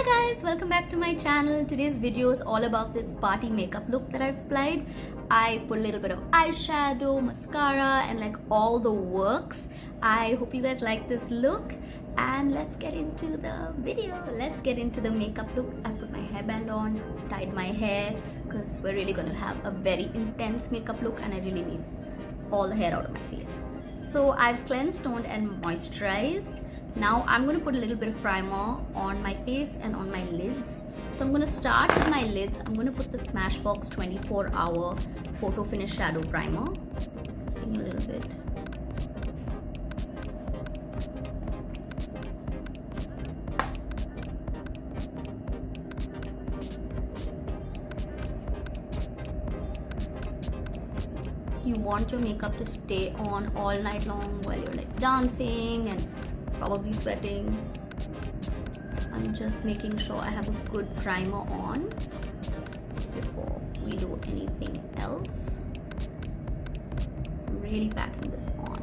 Hi guys, welcome back to my channel. Today's video is all about this party makeup look that I've applied. I put a little bit of eyeshadow, mascara and like all the works. I hope you guys like this look and let's get into the video. So let's get into the makeup look. I put my hairband on, tied my hair because we're really going to have a very intense makeup look and I really need all the hair out of my face. So I've cleansed, toned and moisturized. Now I'm going to put a little bit of primer on my face and on my lids. So I'm going to start with my lids. I'm going to put the Smashbox 24-hour Photo Finish Shadow Primer. Just taking a little bit. You want your makeup to stay on all night long while you're like dancing and probably sweating. I'm just making sure I have a good primer on before we do anything else. I'm really packing this on.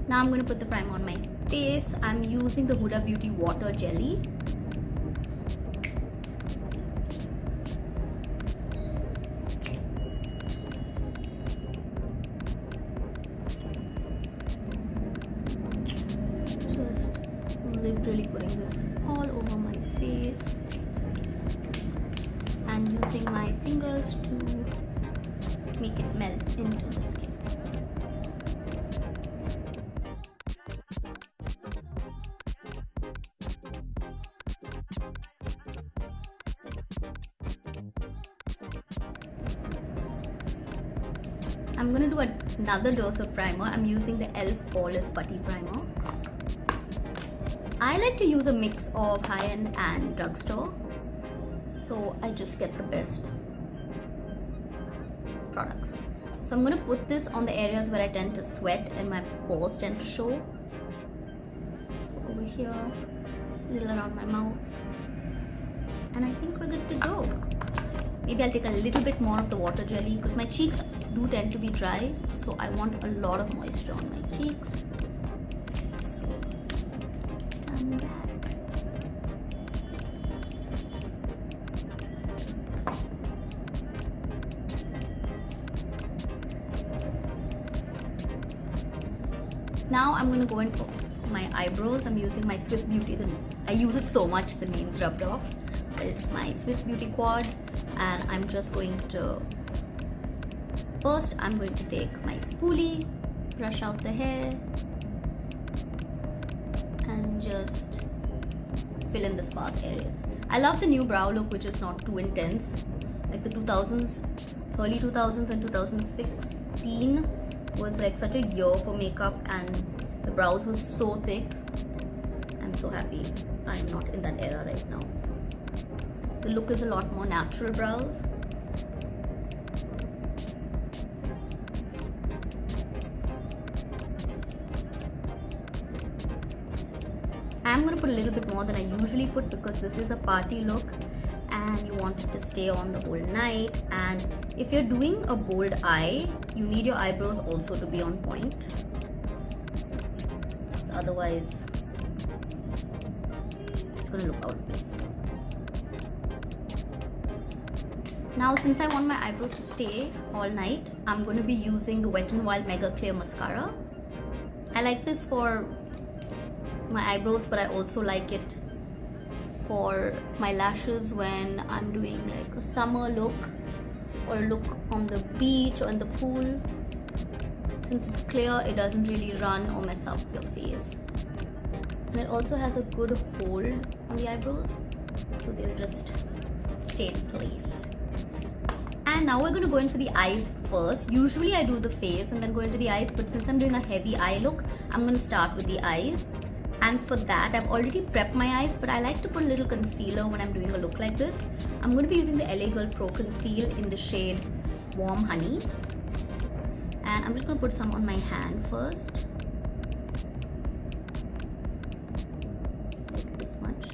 Now I'm going to put the primer on my face. I'm using the Huda Beauty Water Jelly. Literally putting this all over my face and using my fingers to make it melt into the skin. I'm going to do another dose of primer. I'm using the e.l.f. Poreless Putty primer. I like to use a mix of high-end and drugstore, so I just get the best products. So I'm going to put this on the areas where I tend to sweat and my pores tend to show. So over here, a little around my mouth, and I think we're good to go. Maybe I'll take a little bit more of the water jelly because my cheeks do tend to be dry, so I want a lot of moisture on my cheeks. Now I'm going to go in for my eyebrows. I'm using my Swiss Beauty. I use it so much the name's rubbed off. But it's my Swiss Beauty Quad and I'm just going to, first I'm going to take my spoolie, brush out the hair and just fill in the sparse areas. I love the new brow look which is not too intense. Like the 2000s, early 2000s and 2016 was like such a year for makeup and the brows were so thick. I'm so happy I'm not in that era right now. The look is a lot more natural brows. I'm going to put a little bit more than I usually put because this is a party look and you want it to stay on the whole night, and if you're doing a bold eye you need your eyebrows also to be on point, so otherwise it's going to look out of place. Now since I want my eyebrows to stay all night, I'm going to be using the Wet n Wild Mega Clear Mascara. I like this for my eyebrows, but I also like it for my lashes when I'm doing like a summer look or a look on the beach or in the pool. Since it's clear, it doesn't really run or mess up your face. And it also has a good hold on the eyebrows, so they'll just stay in place. And now we're going to go in for the eyes first. Usually I do the face and then go into the eyes, but since I'm doing a heavy eye look, I'm going to start with the eyes. And for that, I've already prepped my eyes, but I like to put a little concealer when I'm doing a look like this. I'm going to be using the LA Girl Pro.conceal in the shade Warm Honey. And I'm just going to put some on my hand first. Like this much.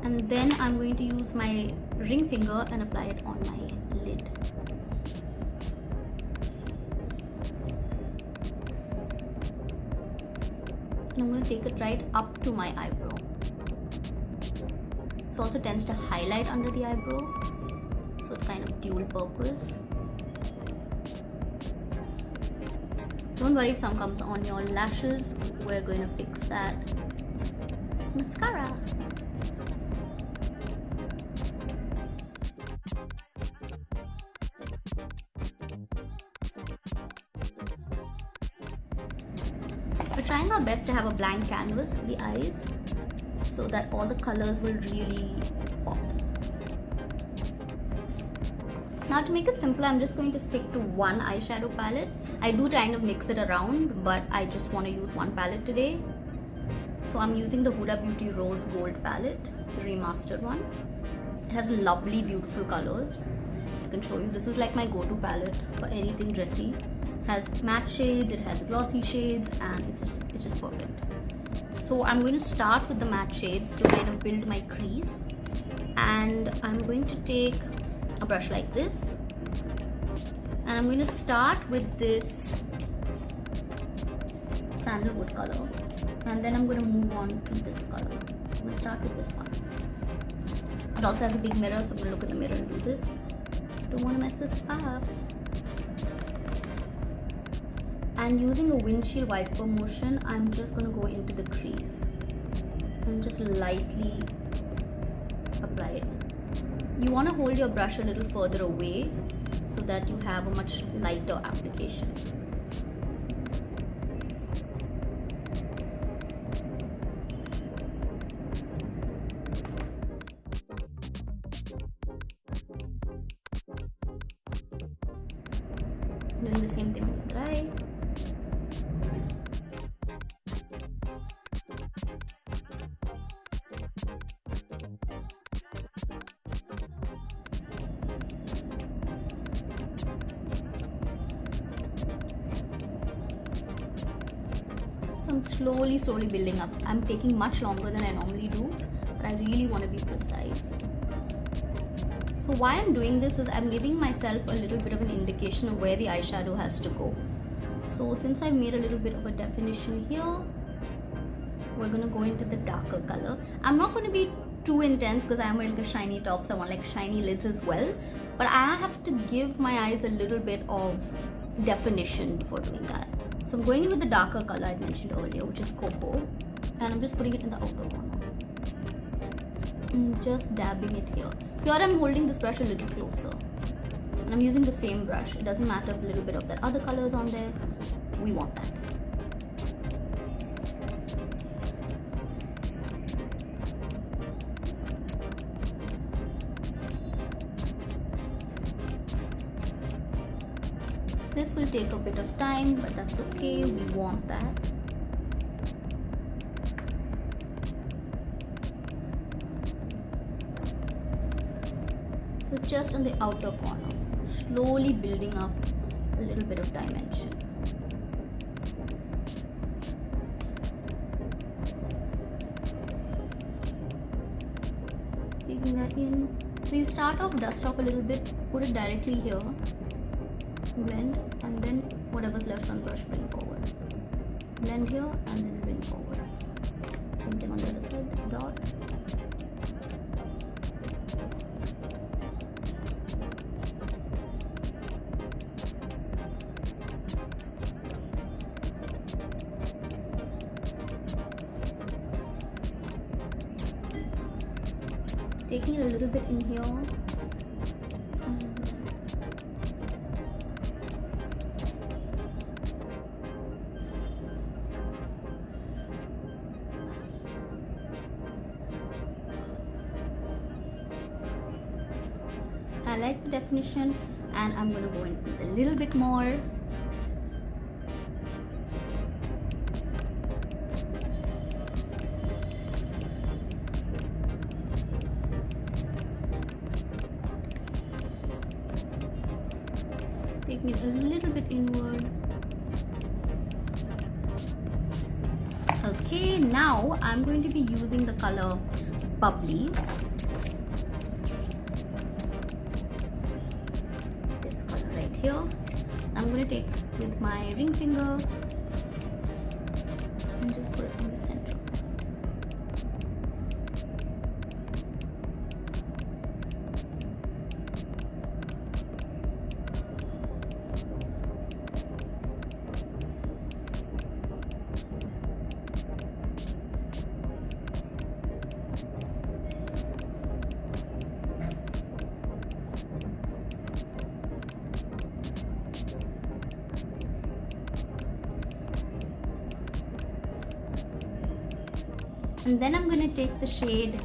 And then I'm going to use my ring finger and apply it on my lid. And I'm going to take it right up to my eyebrow. This also tends to highlight under the eyebrow, so it's kind of dual purpose. Don't worry if some comes on your lashes, we're going to fix that. Mascara. We're trying our best to have a blank canvas for the eyes so that all the colors will really pop. Now to make it simpler, I'm just going to stick to one eyeshadow palette. I do kind of mix it around, but I just want to use one palette today. So I'm using the Huda Beauty Rose Gold palette, the remastered one. It has lovely, beautiful colors. I can show you. This is like my go-to palette for anything dressy. It has matte shades, it has glossy shades, and it's just perfect. So I'm going to start with the matte shades to kind of build my crease, and I'm going to take a brush like this, and I'm going to start with this sandalwood color, and then I'm going to move on to this color. I'm going to start with this one. It also has a big mirror, so I'm going to look at the mirror and do this. Don't want to mess this up. And using a windshield wiper motion, I'm just going to go into the crease and just lightly apply it. You want to hold your brush a little further away so that you have a much lighter application. Doing the same thing with dry. I'm slowly building up. I'm taking much longer than I normally do, but I really want to be precise. So why I'm doing this is I'm giving myself a little bit of an indication of where the eyeshadow has to go. So since I've made a little bit of a definition here, we're going to go into the darker color. I'm not going to be too intense because I'm wearing a shiny top, so I want like shiny lids as well, but I have to give my eyes a little bit of definition before doing that. So I'm going in with the darker color I mentioned earlier, which is Kohl, and I'm just putting it in the outer corner and just dabbing it here. Here I'm holding this brush a little closer, and I'm using the same brush. It doesn't matter if a little bit of that other color is on there. We want that. This will take a bit of time, but that's okay. We want that. So just on the outer corner, slowly building up a little bit of dimension. Taking that in. So you start off, dust off a little bit, put it directly here, blend, and then whatever's left on the brush, bring forward. Blend here and then bring forward. Same thing on the other side, dot. Taking it a little bit in here. I like the definition, and I'm going to go in with a little bit more. Taking it a little bit inward. Okay, now I'm going to be using the color Bubbly. Here, I'm going to take with my ring finger and just put it on this And then I'm going to take the shade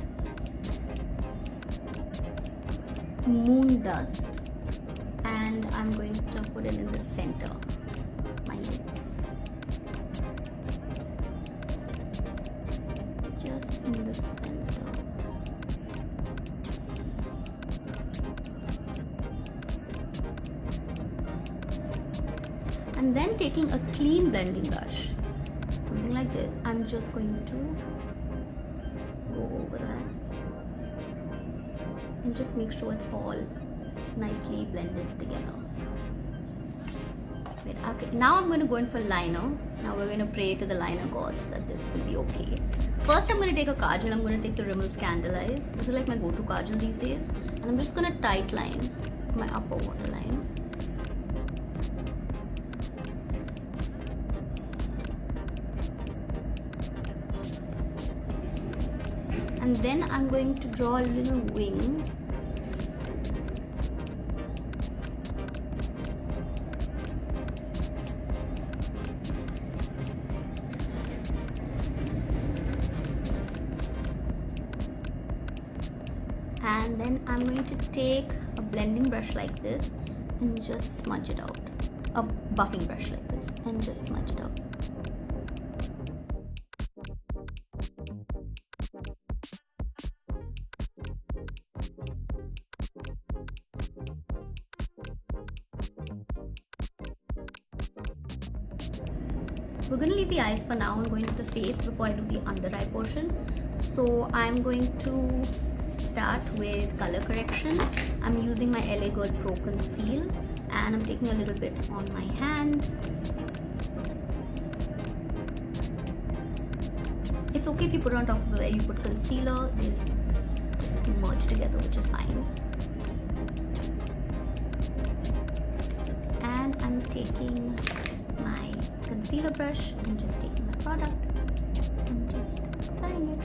Moon Dust and I'm going to put it in the center of my lids. Just in the center. And then taking a clean blending brush, something like this, I'm just going to go over that and just make sure it's all nicely blended together. Wait, okay, now I'm going to go in for liner. Now we're going to pray to the liner gods that this will be okay. First I'm going to take a Kajal. I'm going to take the Rimmel Scandalize. This is like my go-to Kajal these days. And I'm just going to tight line my upper waterline. And then I'm going to draw a little wing. And then I'm going to take a blending brush like this and just smudge it out. A buffing brush like this and just smudge it out. We're going to leave the eyes for now and go into the face before I do the under eye portion. So I'm going to start with color correction. I'm using my LA Girl Pro.conceal and I'm taking a little bit on my hand. It's okay if you put it on top of where you put concealer, they'll just merge together, which is fine. And I'm taking my concealer brush and just taking the product and just applying it.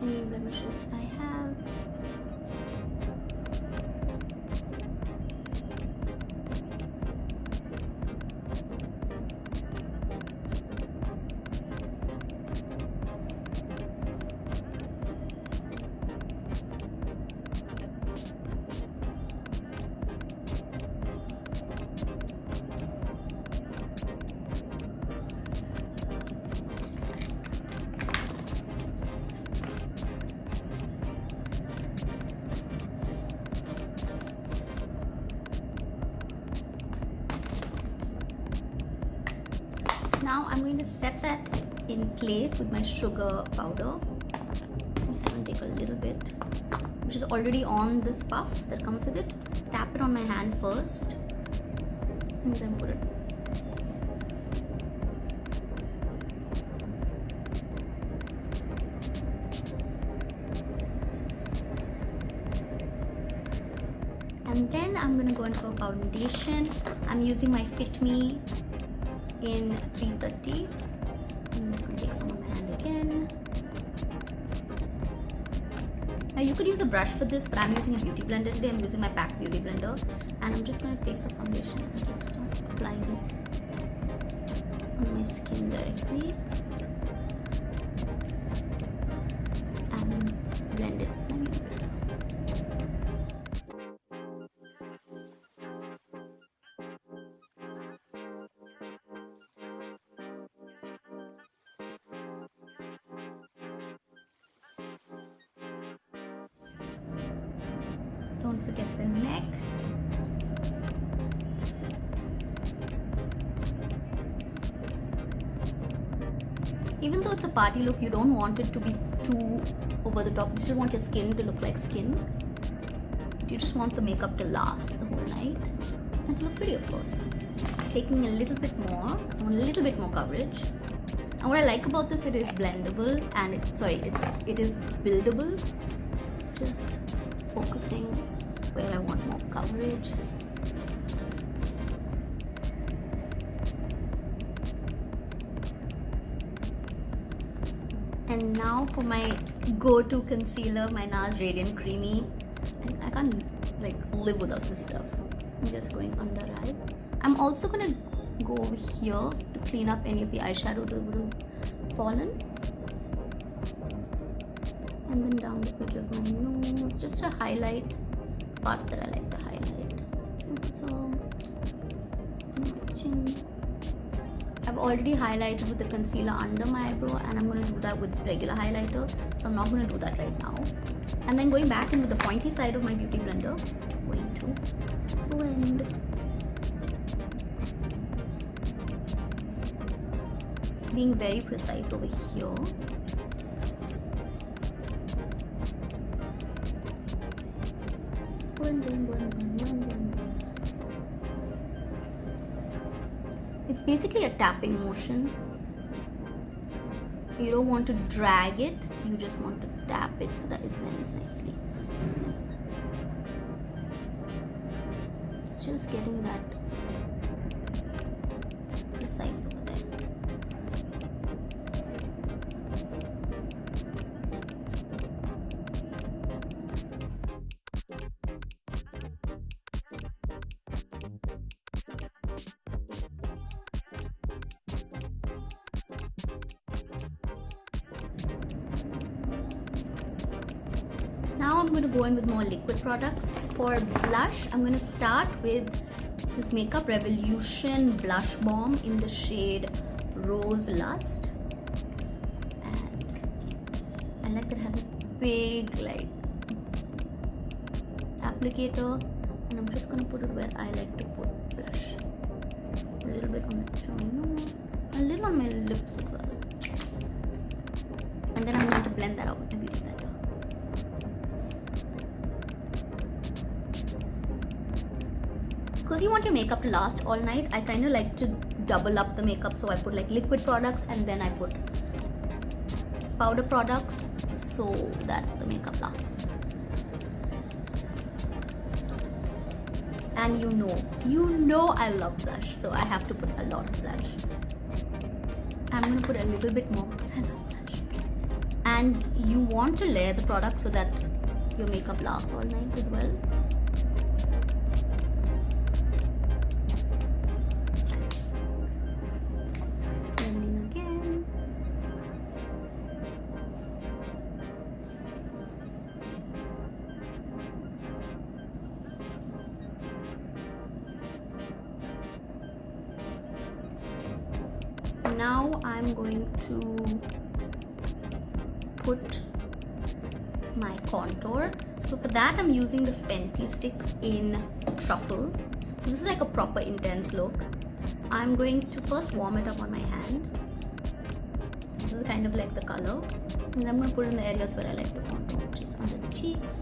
Any blemishes I have. Now I'm going to set that in place with my sugar powder. I'm just going to take a little bit, which is already on this puff that comes with it. Tap it on my hand first and then put it. And then I'm going to go in for foundation. I'm using my Fit Me in 330. I'm just going to take some on my hand again. Now you could use a brush for this, but I'm using a beauty blender today. I'm using my PAC beauty blender, and I'm just going to take the foundation and just start applying it on my skin directly and blend it. Don't forget the neck. Even though it's a party look, you don't want it to be too over the top. You still want your skin to look like skin. You just want the makeup to last the whole night and to look pretty, of course. Taking a little bit more, I want a little bit more coverage. And what I like about this, it is blendable and it is buildable. Just focusing where I want more coverage. And now for my go-to concealer, my NARS Radiant Creamy. I can't like live without this stuff. I'm just going under eye. I'm also gonna go over here to clean up any of the eyeshadow that would have fallen. And then down the bridge of my nose, just to highlight part that I like to highlight. So, chin. I've already highlighted with the concealer under my eyebrow, and I'm going to do that with regular highlighter, so I'm not going to do that right now. And then going back in with the pointy side of my beauty blender, going to blend. Being very precise over here. It's basically a tapping motion. You don't want to drag it, you just want to tap it so that it blends nicely. Just getting that precise over there. Now I'm going to go in with more liquid products. For blush, I'm going to start with this Makeup Revolution Blush Bomb in the shade Rose Lust. And I like that it has this big like applicator, and I'm just going to put it where I like to put blush. A little bit on the tip of my nose, a little on my lips as well. And then I'm going to blend that out with my beauty blender. Because you want your makeup to last all night, I kind of like to double up the makeup, so I put like liquid products and then I put powder products so that the makeup lasts. And you know I love blush, so I have to put a lot of blush. I'm going to put a little bit more because I love blush. And you want to layer the product so that your makeup lasts all night as well. Now I'm going to put my contour. So for that I'm using the Fenty sticks in Truffle. So this is like a proper intense look. I'm going to first warm it up on my hand. This is kind of like the color. And then I'm going to put it in the areas where I like to contour, which is under the cheeks,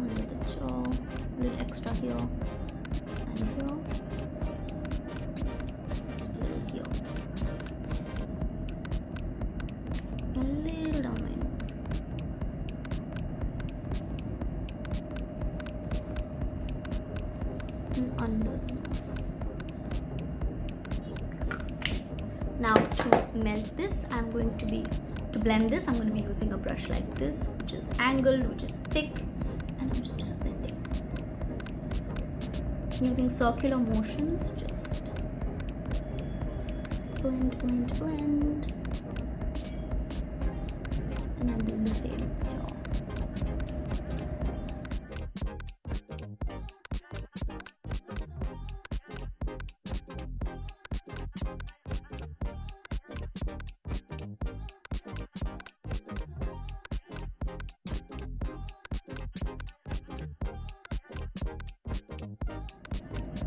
under the jaw, a little extra here, and here. A little down my nose. And under the nose. Now to melt this, to blend this, I'm going to be using a brush like this, which is angled, which is thick, and I'm just blending. Using circular motions, just blend, blend, blend. And I'm doing the same jaw.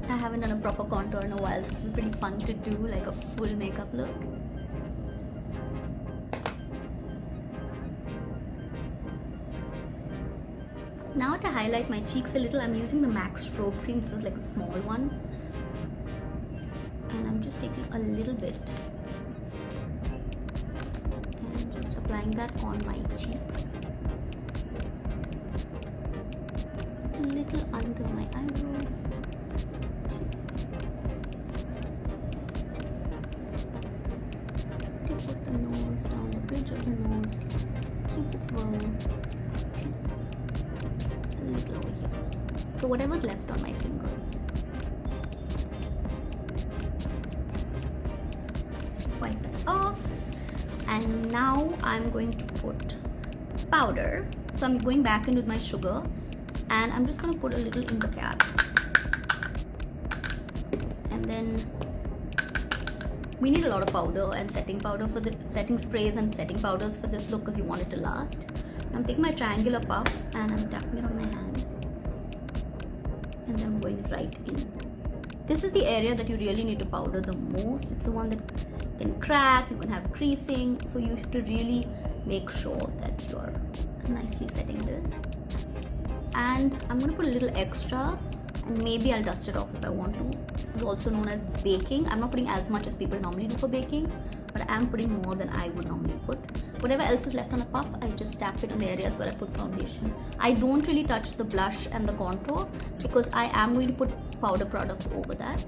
I haven't done a proper contour in a while, so this is pretty fun to do, like a full makeup look. Now to highlight my cheeks a little, I'm using the MAC Strobe Cream. This is like a small one. And I'm just taking a little bit and just applying that on my cheeks. A little under my eyebrow. Cheeks. Tip of the nose, down the bridge of the nose. a little over here. So whatever's left on my fingers. Wipe it off. And now I'm going to put powder. So I'm going back in with my sugar, and I'm just going to put a little in the cap. And then we need a lot of powder and setting powder for the setting sprays and setting powders for this look because you want it to last. I'm taking my triangular puff and I'm tapping it on my hand, and then I'm going right in. This is the area that you really need to powder the most. It's the one that can crack, you can have creasing, so you have to really make sure that you're nicely setting this. And I'm going to put a little extra, and maybe I'll dust it off if I want to. This is also known as baking. I'm not putting as much as people normally do for baking, but I am putting more than I would normally put. Whatever else is left on the puff, I just tap it on the areas where I put foundation. I don't really touch the blush and the contour because I am going to put powder products over that.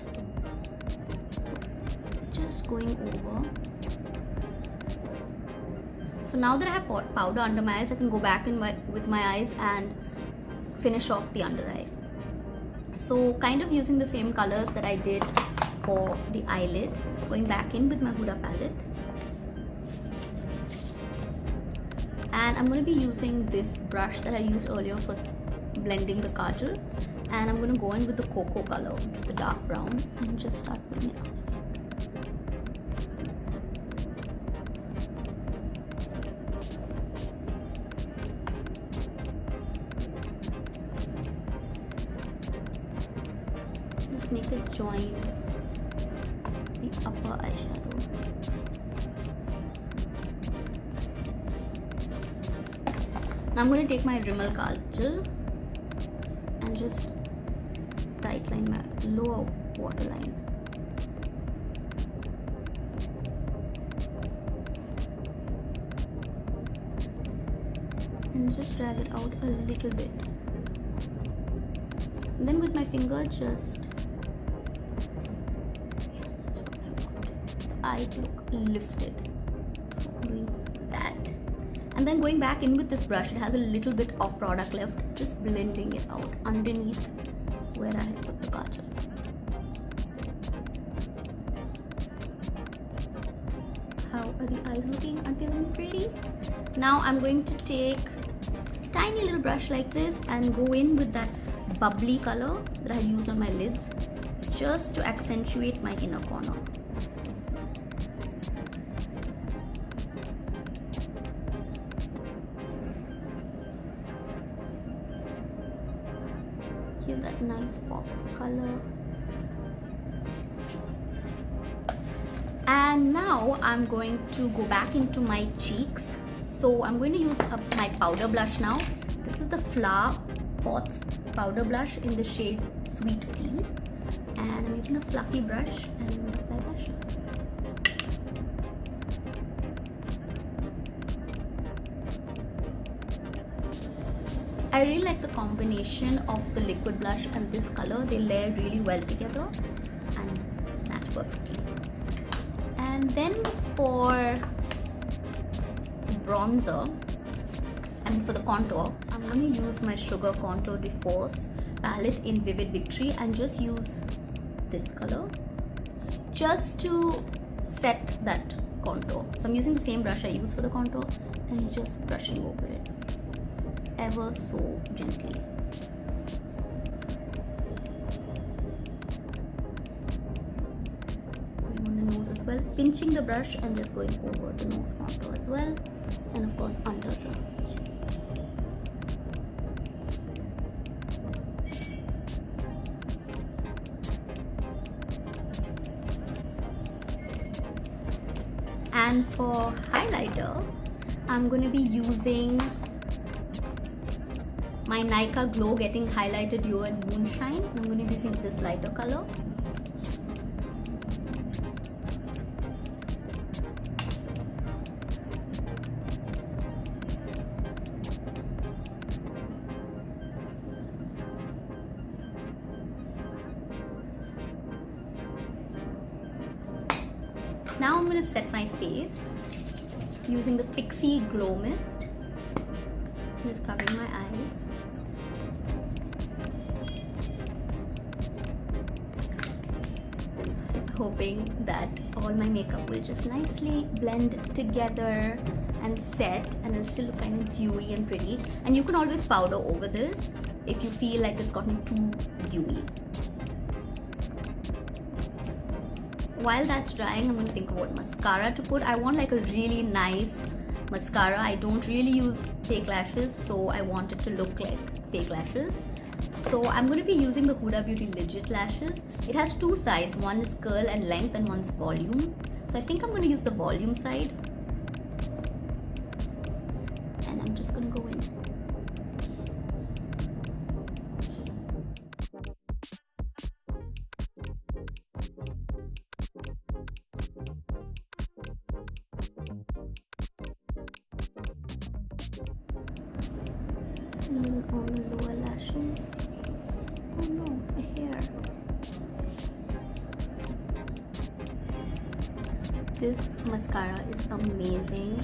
So just going over. So now that I have powder under my eyes, I can go back in with my eyes and finish off the under eye. So kind of using the same colors that I did for the eyelid, going back in with my Huda palette. And I'm going to be using this brush that I used earlier for blending the Kajal. And I'm going to go in with the cocoa color, which is the dark brown, and just start putting it on. Just make it join the upper eyeshadow. Now I'm going to take my Rimmel Kajal and just tightline my lower waterline. And just drag it out a little bit. And then with my finger, just that's what I want. The eye to look lifted. So I'm doing that. And then going back in with this brush, it has a little bit of product left, just blending it out underneath where I had put the Kajal. How are the eyes looking? Aren't they looking pretty? Now I'm going to take a tiny little brush like this and go in with that bubbly color that I used on my lids, just to accentuate my inner corner. Give that nice pop of color. And now I'm going to go back into my cheeks. So I'm going to use my powder blush now. This is the Flower Pots powder blush in the shade Sweet Pea. And I'm using a fluffy brush and apply blush. I really like the combination of the liquid blush and this color. They layer really well together and match perfectly. And then for bronzer and for the contour, I'm going to use my Sugar Contour de Force palette in Vivid Victory and just use this color just to set that contour. So I'm using the same brush I use for the contour and just brushing over it ever so gently. Going on the nose as well, pinching the brush and just going over the nose contour as well, and of course under the chin. And for highlighter, I'm going to be using my Nykaa Glow Getting Highlighter Duo and Moonshine. I'm going to be using this lighter color. Now I'm going to set my face using the Pixie Glow Mist. foundation is covering my eyes. Hoping that all my makeup will just nicely blend together and set, and it'll still look kind of dewy and pretty. And you can always powder over this if you feel like it's gotten too dewy. While that's drying, I'm going to think of what mascara to put. I want like a really nice mascara. I don't really use fake lashes, so I want it to look like fake lashes. So I'm going to be using the Huda Beauty Legit lashes. It has two sides, one is curl and length and one's volume. So I think I'm going to use the volume side. And I'm just going to go in. And on the lower lashes. Oh no, a hair. This mascara is amazing.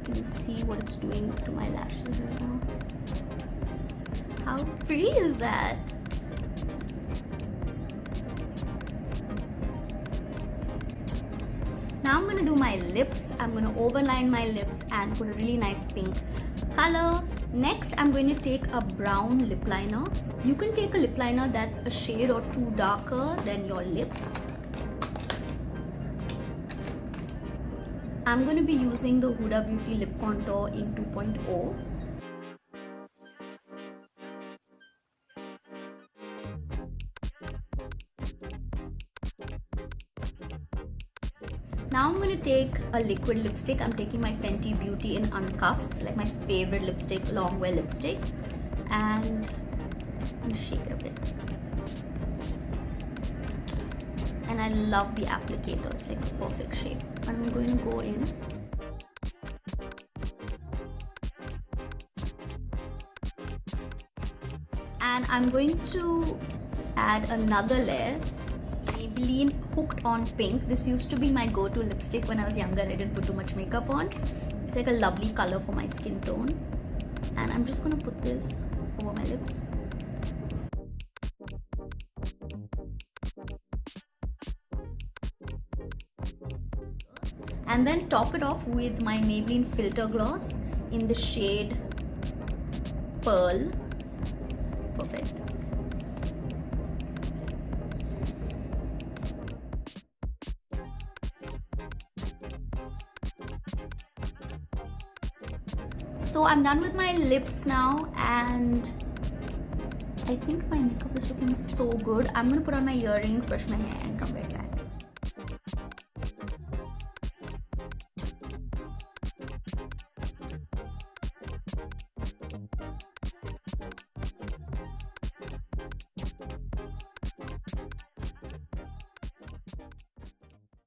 Can you see what it's doing to my lashes right now? How pretty is that? Now I'm going to do my lips. I'm going to overline my lips and put a really nice pink color. Next, I'm going to take a brown lip liner. You can take a lip liner that's a shade or two darker than your lips. I'm going to be using the Huda Beauty Lip Contour in 2.0. Now I'm going to take a liquid lipstick. I'm taking my Fenty Beauty in Uncuffed, like my favorite lipstick, long wear lipstick, and I'm going to shake it a bit. And I love the applicator, it's like a perfect shape. I'm going to go in. And I'm going to add another layer. Maybelline Hooked on Pink. This used to be my go-to lipstick when I was younger and I didn't put too much makeup on. It's like a lovely color for my skin tone. And I'm just going to put this over my lips. And then top it off with my Maybelline Filter Gloss in the shade Pearl. Perfect. So I'm done with my lips now, and I think my makeup is looking so good. I'm gonna put on my earrings, brush my hair, and come right back.